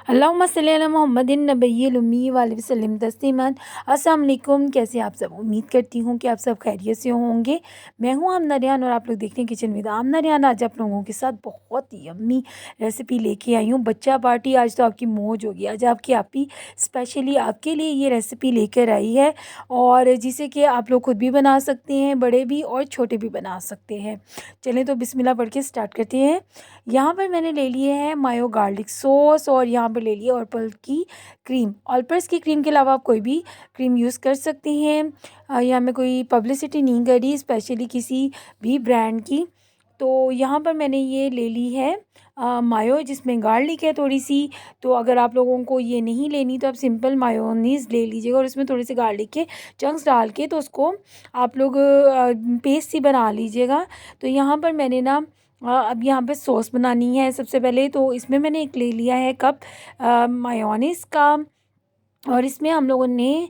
अल्लाहुम्मा सल्ली अला मुहम्मदिन नबिय्यिल उम्मी व अलैहि वसल्लम तस्लीमन। अस्सलाम वालेकुम, कैसे आप सब? उम्मीद करती हूँ कि आप सब खैरियत से होंगे। मैं हूँ आमना रियान और आप लोग देख रहे हैं किचन विद आमना रियान। आज आप लोगों के साथ बहुत ही यम्मी रेसिपी लेके आई हूँ। बच्चा पार्टी आज तो आपकी मौज होगी। आज आपकी आपी स्पेशली आपके लिए ये रेसिपी लेकर आई है, और जिसे कि आप लोग खुद भी बना सकते हैं, बड़े भी और छोटे भी बना सकते हैं। चलें तो बिस्मिल्लाह पढ़ के स्टार्ट करते हैं। यहाँ पर मैंने ले लिए हैं मायो गार्लिक सॉस, और यहाँ पर ले लिए ऑलपर्स की क्रीम। ऑलपर्स की क्रीम के अलावा आप कोई भी क्रीम यूज़ कर सकते हैं। यहाँ मैं कोई पब्लिसिटी नहीं करी स्पेशली किसी भी ब्रांड की। तो यहाँ पर मैंने ये ले ली है मायो, जिसमें गार्लिक है थोड़ी सी। तो अगर आप लोगों को ये नहीं लेनी तो आप सिंपल मायोनीज़ ले लीजिएगा, और उसमें थोड़े से गार्लिक के चंक्स डाल के तो उसको आप लोग पेस्ट सी बना लीजिएगा। तो यहाँ पर मैंने ना अब यहाँ पे सॉस बनानी है। सबसे पहले तो इसमें मैंने एक ले लिया है कप मायोनीज़ का, और इसमें हम लोगों ने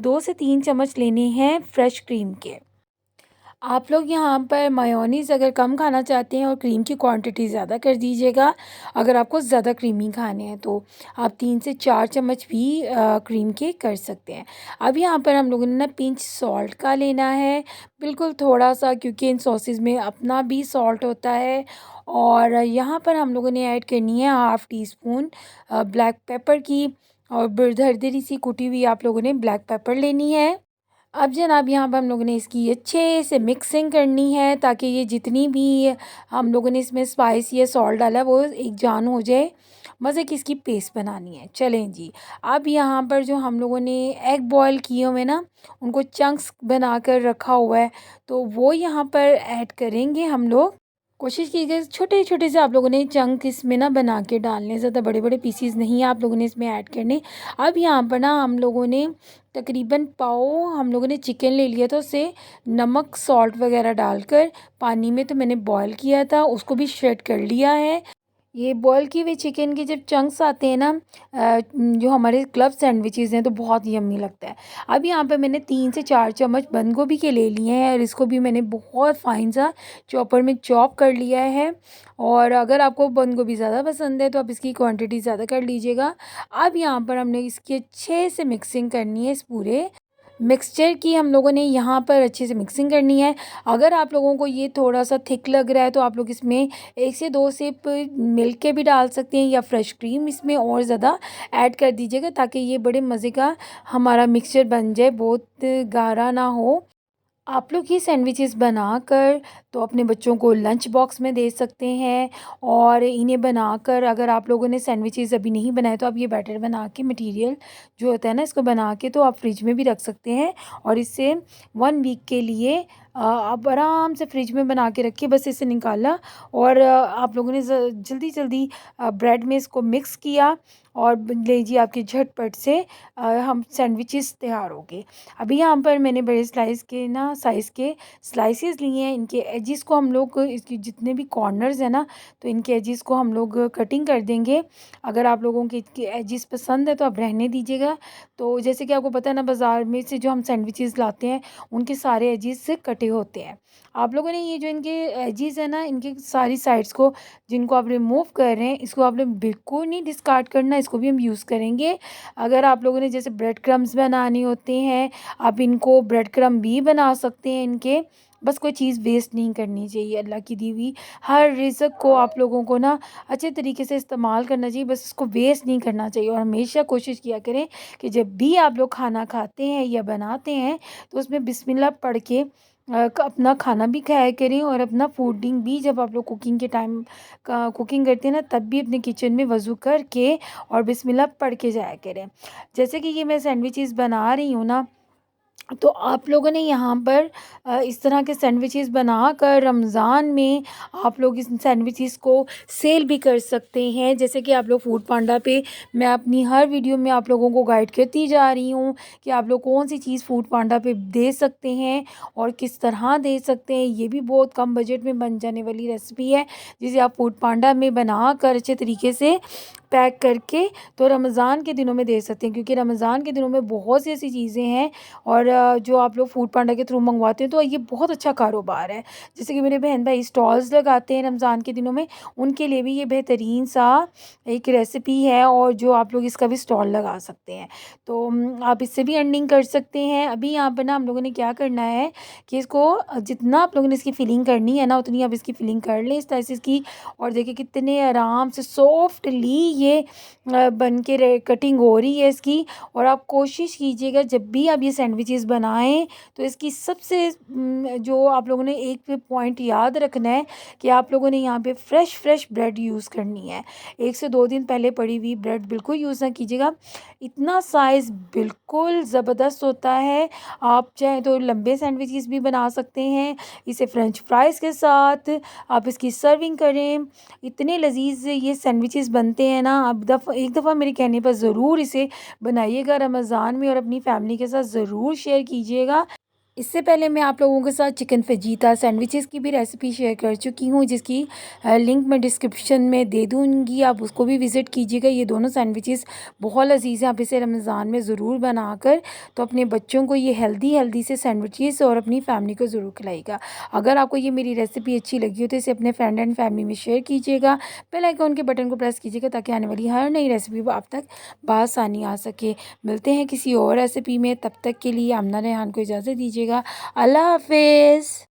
2 से 3 चम्मच लेने हैं फ्रेश क्रीम के। आप लोग यहाँ पर मायोनीज़ अगर कम खाना चाहते हैं और क्रीम की क्वांटिटी ज़्यादा कर दीजिएगा। अगर आपको ज़्यादा क्रीमी खाने हैं तो आप 3 से 4 चम्मच भी क्रीम के कर सकते हैं। अब यहाँ पर हम लोगों ने ना पिंच सॉल्ट का लेना है, बिल्कुल थोड़ा सा, क्योंकि इन सॉसेज में अपना भी सॉल्ट होता है। और यहाँ पर हम लोगों ने ऐड करनी है half tea spoon black pepper की, और दरदरी सी कुटी हुई आप लोगों ने ब्लैक पेपर लेनी है। अब जनाब यहाँ पर हम लोगों ने इसकी अच्छे से मिक्सिंग करनी है, ताकि ये जितनी भी हम लोगों ने इसमें स्पाइस या सॉल्ट डाला वो एक जान हो जाए। मज़े की इसकी पेस्ट बनानी है। चलें जी, अब यहाँ पर जो हम लोगों ने एग बॉयल किए हुए ना, उनको चंक्स बना कर रखा हुआ है, तो वो यहाँ पर ऐड करेंगे हम लोग। कोशिश कीजिए छोटे छोटे से आप लोगों ने चंक इसमें ना बना के डालने, ज़्यादा बड़े बड़े पीसीज नहीं आप लोगों ने इसमें ऐड करने। अब यहाँ पर ना हम लोगों ने तकरीबन पाव हम लोगों ने चिकन ले लिया था, उसे नमक सॉल्ट वगैरह डालकर पानी में तो मैंने बॉयल किया था, उसको भी श्रेड कर लिया है। ये बॉयल किए हुए चिकन के जब चंक्स आते हैं ना, जो हमारे क्लब सैंडविचेज़ हैं, तो बहुत यम्मी लगता है। अब यहाँ पे मैंने 3 से 4 चम्मच बंद गोभी के ले लिए हैं, और इसको भी मैंने बहुत फाइन सा चॉपर में चॉप कर लिया है। और अगर आपको बंद गोभी ज़्यादा पसंद है तो आप इसकी क्वांटिटी ज़्यादा कर लीजिएगा। अब यहाँ पर हमने इसकी अच्छे से मिक्सिंग करनी है। इस पूरे मिक्सचर की हम लोगों ने यहाँ पर अच्छे से मिक्सिंग करनी है। अगर आप लोगों को ये थोड़ा सा थिक लग रहा है तो आप लोग इसमें 1 से 2 सिप मिल्क के भी डाल सकते हैं, या फ्रेश क्रीम इसमें और ज़्यादा ऐड कर दीजिएगा, ताकि ये बड़े मज़े का हमारा मिक्सचर बन जाए, बहुत गाढ़ा ना हो। आप लोग ये सैंडविचेस बनाकर तो अपने बच्चों को लंच बॉक्स में दे सकते हैं, और इन्हें बनाकर अगर आप लोगों ने सैंडविचेस अभी नहीं बनाए तो आप ये बैटर बना के, मटेरियल जो होता है ना, इसको बना के तो आप फ्रिज में भी रख सकते हैं। और इससे 1 वीक के लिए आप आराम से फ्रिज में बना के रखिए। बस इसे निकाला, और आप लोगों ने जल्दी जल्दी ब्रेड में इसको मिक्स किया, और लीजिए आपके झटपट से हम सैंडविचेस तैयार हो गए। अभी यहाँ पर मैंने बड़े साइज़ के स्लाइसेस लिए हैं। इनके एजिस को हम लोग, इसके जितने भी कॉर्नर्स हैं ना, तो इनके एजिस को हम लोग कटिंग कर देंगे। अगर आप लोगों के इसके एजिस पसंद है तो आप रहने दीजिएगा। तो जैसे कि आपको पता है ना, बाज़ार में से जो हम सैंडविचेस लाते हैं उनके सारे एजिस से कटे होते हैं। आप लोगों ने ये जो इनके एजिस है ना, इनके सारी साइड्स को जिनको आप रिमूव कर रहे हैं, इसको आपने बिल्कुल नहीं डिस्कार्ड करना, इसको भी हम यूज़ करेंगे। अगर आप लोगों ने जैसे ब्रेड क्रम्स बनाने होते हैं, आप इनको ब्रेड क्रम्ब भी बना सकते हैं इनके। बस कोई चीज़ वेस्ट नहीं करनी चाहिए। अल्लाह की दी हुई हर रिज़्क को आप लोगों को ना अच्छे तरीके से इस्तेमाल करना चाहिए, बस इसको वेस्ट नहीं करना चाहिए। और हमेशा कोशिश किया करें कि जब भी आप लोग खाना खाते हैं या बनाते हैं तो उसमें बिस्मिल्लाह पढ़ के अपना खाना भी खाया करें, और अपना फूडिंग भी जब आप लोग कुकिंग के टाइम का कुकिंग करते हैं ना, तब भी अपने किचन में वज़ू करके और बिस्मिल्लाह पढ़ के जाया करें। जैसे कि ये मैं सैंडविचेस बना रही हूँ ना, तो आप लोगों ने यहाँ पर इस तरह के सैंडविचेस बनाकर रमज़ान में आप लोग इस सैंडविचेस को सेल भी कर सकते हैं। जैसे कि आप लोग फूड पांडा पे, मैं अपनी हर वीडियो में आप लोगों को गाइड करती जा रही हूँ कि आप लोग कौन सी चीज़ फूड पांडा पे दे सकते हैं और किस तरह दे सकते हैं। ये भी बहुत कम बजट में बन जाने वाली रेसिपी है, जिसे आप फूड पांडा में बना कर अच्छे तरीके से पैक करके तो रमज़ान के दिनों में दे सकते हैं, क्योंकि रमज़ान के दिनों में बहुत सी ऐसी चीज़ें हैं और जो आप लोग फूड पांडा के थ्रू मंगवाते हैं तो ये बहुत अच्छा कारोबार है। जैसे कि मेरे बहन भाई स्टॉल्स लगाते हैं रमज़ान के दिनों में, उनके लिए भी ये बेहतरीन सा एक रेसिपी है और जो आप लोग इसका भी स्टॉल लगा सकते हैं। तो आप इससे भी अर्निंग कर सकते हैं। अभी यहाँ पर ना हम लोगों ने क्या करना है कि इसको जितना आप लोगों ने इसकी फिलिंग करनी है ना उतनी आप इसकी फिलिंग कर लें इस तरह से इसकी। और देखिए कितने आराम से सॉफ्टली ये बन के कटिंग हो रही है इसकी। और आप कोशिश कीजिएगा जब भी आप ये सैंडविचेस बनाएं तो इसकी सबसे जो आप लोगों ने एक पॉइंट याद रखना है कि आप लोगों ने यहाँ पे फ्रेश फ्रेश ब्रेड यूज़ करनी है। 1 से 2 दिन पहले पड़ी हुई ब्रेड बिल्कुल यूज़ ना कीजिएगा। इतना साइज़ बिल्कुल ज़बरदस्त होता है। आप चाहें तो लंबे सैंडविचेस भी बना सकते हैं इसे फ्रेंच फ्राइज़ के साथ। आप इसकी सर्विंग करें, इतने लजीज ये सैंडविचेस बनते हैं ना। आप एक दफ़ा मेरे कहने पर ज़रूर इसे बनाइएगा रमज़ान में और अपनी फैमिली के साथ ज़रूर शेयर कीजिएगा। इससे पहले मैं आप लोगों के साथ चिकन फेजीता सैंडविचेस की भी रेसिपी शेयर कर चुकी हूँ, जिसकी लिंक मैं डिस्क्रिप्शन में दे दूँगी, आप उसको भी विज़िट कीजिएगा। ये दोनों सैंडविचेस बहुत लजीज हैं। आप इसे रमज़ान में ज़रूर बनाकर तो अपने बच्चों को ये हेल्दी हेल्दी से सैंडविचेस और अपनी फैमिली को ज़रूर खिलाइएगा। अगर आपको ये मेरी रेसिपी अच्छी लगी हो तो इसे अपने फ्रेंड एंड फैमिली में शेयर कीजिएगा। बेल आइकॉन के बटन को प्रेस कीजिएगा ताकि आने वाली हर नई रेसिपी आप तक बआसानी आ सके। मिलते हैं किसी और रेसिपी में, तब तक के लिए आमना रेहान को इजाज़त दीजिएगा। अल्लाह हाफ़िज़।